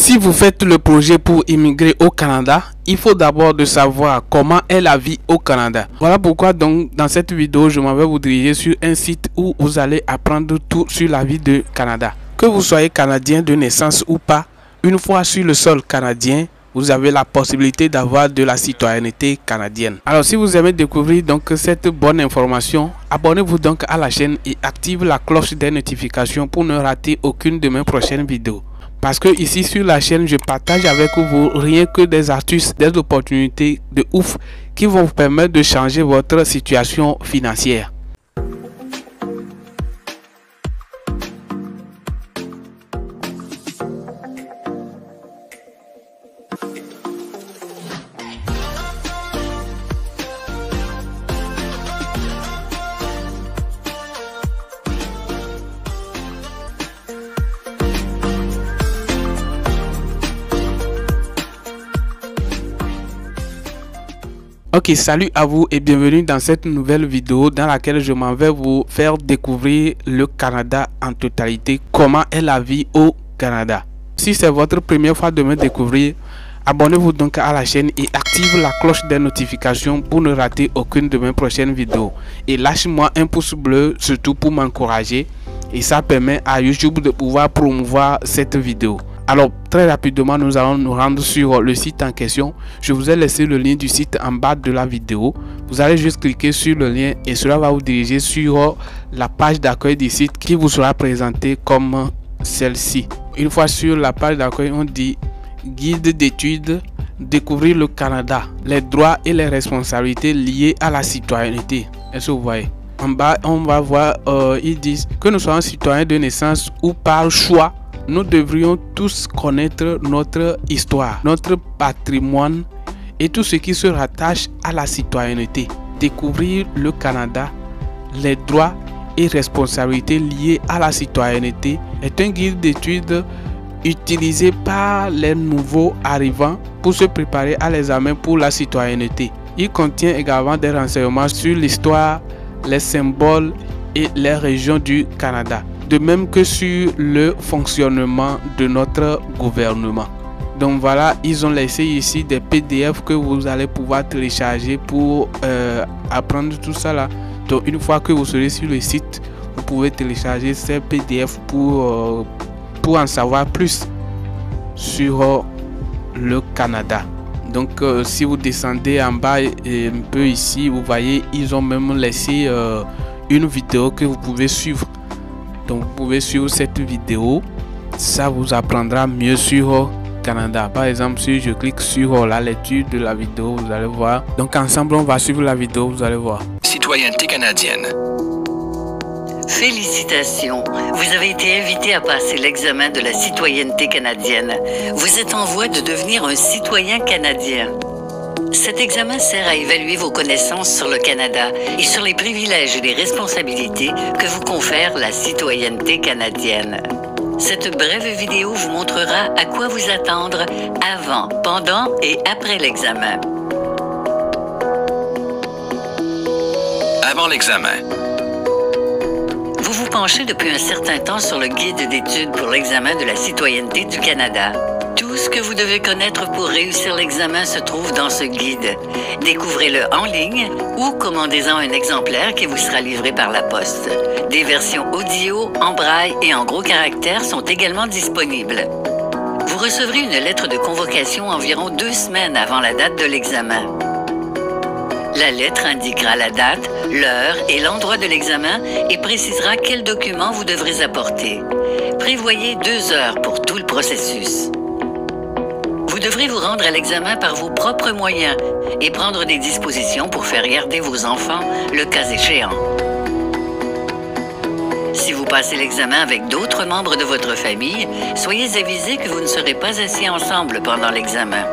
Si vous faites le projet pour immigrer au Canada, il faut d'abord de savoir comment est la vie au Canada. Voilà pourquoi donc dans cette vidéo, je m'en vais vous diriger sur un site où vous allez apprendre tout sur la vie du Canada. Que vous soyez canadien de naissance ou pas, une fois sur le sol canadien, vous avez la possibilité d'avoir de la citoyenneté canadienne. Alors si vous aimez découvrir donc cette bonne information, abonnez-vous donc à la chaîne et activez la cloche des notifications pour ne rater aucune de mes prochaines vidéos. Parce que ici sur la chaîne, je partage avec vous rien que des astuces, des opportunités de ouf qui vont vous permettre de changer votre situation financière. Ok, salut à vous et bienvenue dans cette nouvelle vidéo dans laquelle je m'en vais vous faire découvrir le Canada en totalité, comment est la vie au Canada. Si c'est votre première fois de me découvrir, abonnez-vous donc à la chaîne et activez la cloche des notifications pour ne rater aucune de mes prochaines vidéos. Et lâchez-moi un pouce bleu, surtout pour m'encourager, et ça permet à YouTube de pouvoir promouvoir cette vidéo. Alors très rapidement, nous allons nous rendre sur le site en question. Je vous ai laissé le lien du site en bas de la vidéo. Vous allez juste cliquer sur le lien et cela va vous diriger sur la page d'accueil du site qui vous sera présentée comme celle-ci. Une fois sur la page d'accueil, on dit guide d'études, découvrir le Canada, les droits et les responsabilités liées à la citoyenneté. Est-ce que vous voyez? En bas, on va voir, ils disent que nous sommes citoyens de naissance ou par choix. Nous devrions tous connaître notre histoire, notre patrimoine et tout ce qui se rattache à la citoyenneté. Découvrir le Canada, les droits et responsabilités liées à la citoyenneté est un guide d'études utilisé par les nouveaux arrivants pour se préparer à l'examen pour la citoyenneté. Il contient également des renseignements sur l'histoire, les symboles et les régions du Canada, de même que sur le fonctionnement de notre gouvernement. Donc voilà, ils ont laissé ici des PDF que vous allez pouvoir télécharger pour apprendre tout ça là. Donc une fois que vous serez sur le site, vous pouvez télécharger ces PDF pour en savoir plus sur le Canada. Donc si vous descendez en bas un peu ici, vous voyez, ils ont même laissé une vidéo que vous pouvez suivre. Donc vous pouvez suivre cette vidéo, ça vous apprendra mieux sur Canada. Par exemple, si je clique sur la lecture de la vidéo, vous allez voir. Donc ensemble, on va suivre la vidéo, vous allez voir. Citoyenneté canadienne. Félicitations, vous avez été invité à passer l'examen de la citoyenneté canadienne. Vous êtes en voie de devenir un citoyen canadien. Cet examen sert à évaluer vos connaissances sur le Canada et sur les privilèges et les responsabilités que vous confère la citoyenneté canadienne. Cette brève vidéo vous montrera à quoi vous attendre avant, pendant et après l'examen. Avant l'examen. Vous vous penchez depuis un certain temps sur le guide d'études pour l'examen de la citoyenneté du Canada. Tout ce que vous devez connaître pour réussir l'examen se trouve dans ce guide. Découvrez-le en ligne ou commandez-en un exemplaire qui vous sera livré par la poste. Des versions audio, en braille et en gros caractères sont également disponibles. Vous recevrez une lettre de convocation environ 2 semaines avant la date de l'examen. La lettre indiquera la date, l'heure et l'endroit de l'examen et précisera quels documents vous devrez apporter. Prévoyez 2 heures pour tout le processus. Vous devrez vous rendre à l'examen par vos propres moyens et prendre des dispositions pour faire garder vos enfants, le cas échéant. Si vous passez l'examen avec d'autres membres de votre famille, soyez avisés que vous ne serez pas assis ensemble pendant l'examen.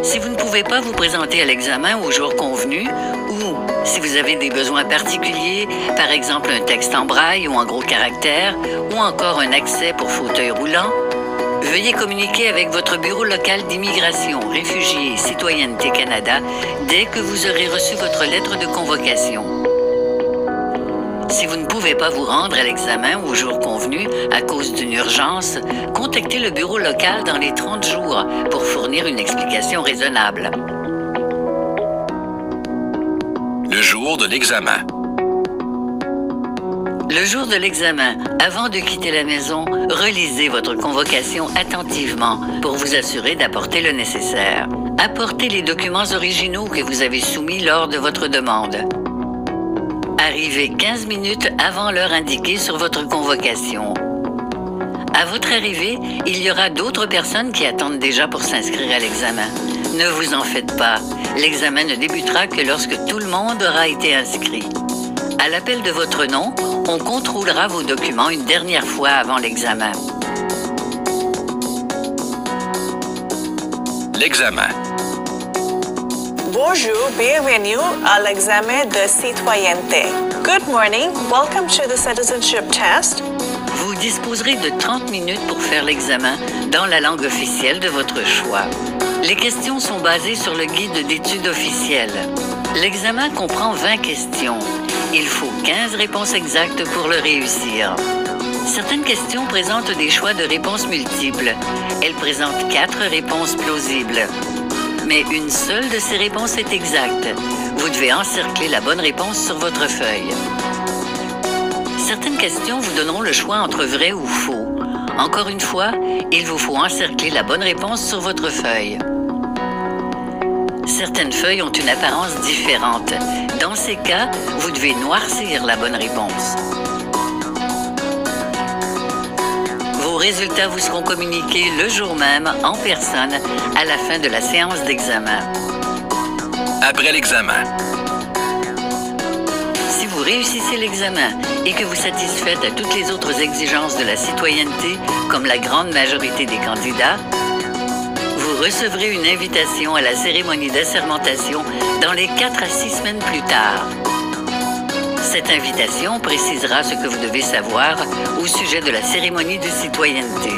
Si vous ne pouvez pas vous présenter à l'examen au jour convenu, ou si vous avez des besoins particuliers, par exemple un texte en braille ou en gros caractères, ou encore un accès pour fauteuil roulant, veuillez communiquer avec votre bureau local d'immigration, réfugiés et Citoyenneté Canada dès que vous aurez reçu votre lettre de convocation. Si vous ne pouvez pas vous rendre à l'examen au jour convenu à cause d'une urgence, contactez le bureau local dans les 30 jours pour fournir une explication raisonnable. Le jour de l'examen. Le jour de l'examen, avant de quitter la maison, relisez votre convocation attentivement pour vous assurer d'apporter le nécessaire. Apportez les documents originaux que vous avez soumis lors de votre demande. Arrivez 15 minutes avant l'heure indiquée sur votre convocation. À votre arrivée, il y aura d'autres personnes qui attendent déjà pour s'inscrire à l'examen. Ne vous en faites pas. L'examen ne débutera que lorsque tout le monde aura été inscrit. À l'appel de votre nom, on contrôlera vos documents une dernière fois avant l'examen. L'examen. Bonjour, bienvenue à l'examen de citoyenneté. Good morning, welcome to the citizenship test. Vous disposerez de 30 minutes pour faire l'examen dans la langue officielle de votre choix. Les questions sont basées sur le guide d'études officiel. L'examen comprend 20 questions. Il faut 15 réponses exactes pour le réussir. Certaines questions présentent des choix de réponses multiples. Elles présentent 4 réponses plausibles. Mais une seule de ces réponses est exacte. Vous devez encercler la bonne réponse sur votre feuille. Certaines questions vous donneront le choix entre vrai ou faux. Encore une fois, il vous faut encercler la bonne réponse sur votre feuille. Certaines feuilles ont une apparence différente. Dans ces cas, vous devez noircir la bonne réponse. Vos résultats vous seront communiqués le jour même, en personne, à la fin de la séance d'examen. Après l'examen. Si vous réussissez l'examen et que vous satisfaites à toutes les autres exigences de la citoyenneté, comme la grande majorité des candidats, vous recevrez une invitation à la cérémonie d'assermentation dans les 4 à 6 semaines plus tard. Cette invitation précisera ce que vous devez savoir au sujet de la cérémonie de citoyenneté.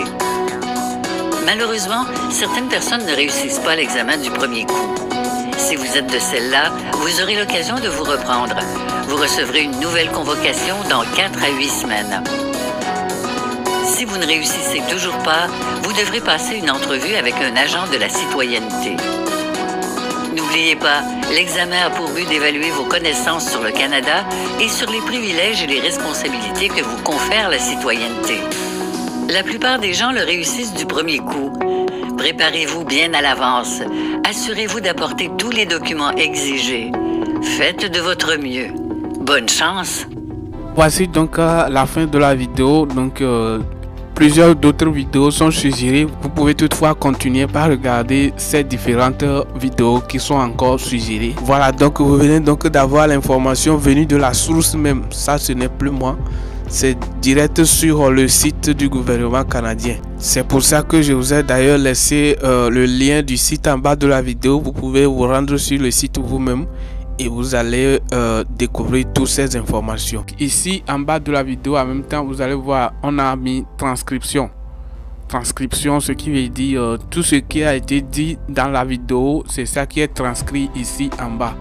Malheureusement, certaines personnes ne réussissent pas l'examen du premier coup. Si vous êtes de celles-là, vous aurez l'occasion de vous reprendre. Vous recevrez une nouvelle convocation dans 4 à 8 semaines. Si vous ne réussissez toujours pas, vous devrez passer une entrevue avec un agent de la citoyenneté. N'oubliez pas, l'examen a pour but d'évaluer vos connaissances sur le Canada et sur les privilèges et les responsabilités que vous confère la citoyenneté. La plupart des gens le réussissent du premier coup. Préparez-vous bien à l'avance. Assurez-vous d'apporter tous les documents exigés. Faites de votre mieux. Bonne chance! Voici donc la fin de la vidéo. Donc plusieurs d'autres vidéos sont suggérées. Vous pouvez toutefois continuer par regarder ces différentes vidéos qui sont encore suggérées. Voilà, donc vous venez donc d'avoir l'information venue de la source même. Ça, ce n'est plus moi. C'est direct sur le site du gouvernement canadien. C'est pour ça que je vous ai d'ailleurs laissé le lien du site en bas de la vidéo. Vous pouvez vous rendre sur le site vous-même et vous allez découvrir toutes ces informations. Ici en bas de la vidéo, en même temps, vous allez voir, on a mis transcription. Transcription, ce qui veut dire tout ce qui a été dit dans la vidéo, c'est ça qui est transcrit ici en bas,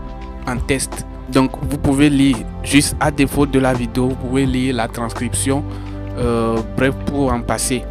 en test. Donc vous pouvez lire, juste à défaut de la vidéo, vous pouvez lire la transcription. Bref, pour en passer,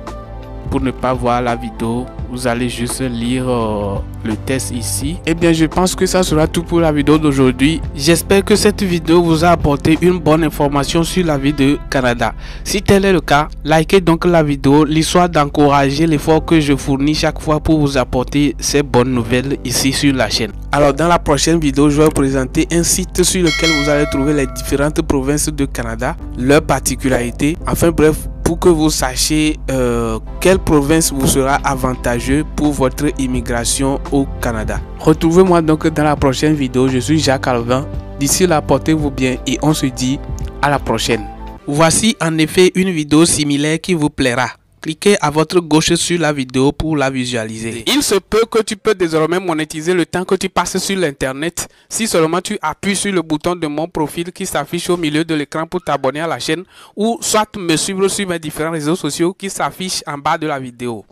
pour ne pas voir la vidéo, vous allez juste lire le test ici. Et bien, je pense que ça sera tout pour la vidéo d'aujourd'hui. J'espère que cette vidéo vous a apporté une bonne information sur la vie du Canada. Si tel est le cas, likez donc la vidéo, l'histoire d'encourager l'effort que je fournis chaque fois pour vous apporter ces bonnes nouvelles ici sur la chaîne. Alors, dans la prochaine vidéo, je vais vous présenter un site sur lequel vous allez trouver les différentes provinces du Canada, leurs particularités, enfin bref, pour que vous sachiez quelle province vous sera avantageux pour votre immigration au Canada. Retrouvez-moi donc dans la prochaine vidéo. Je suis Jacques Alvin. D'ici là, portez-vous bien et on se dit à la prochaine. Voici en effet une vidéo similaire qui vous plaira. Cliquez à votre gauche sur la vidéo pour la visualiser. Il se peut que tu peux désormais monétiser le temps que tu passes sur l'internet si seulement tu appuies sur le bouton de mon profil qui s'affiche au milieu de l'écran pour t'abonner à la chaîne, ou soit me suivre sur mes différents réseaux sociaux qui s'affichent en bas de la vidéo.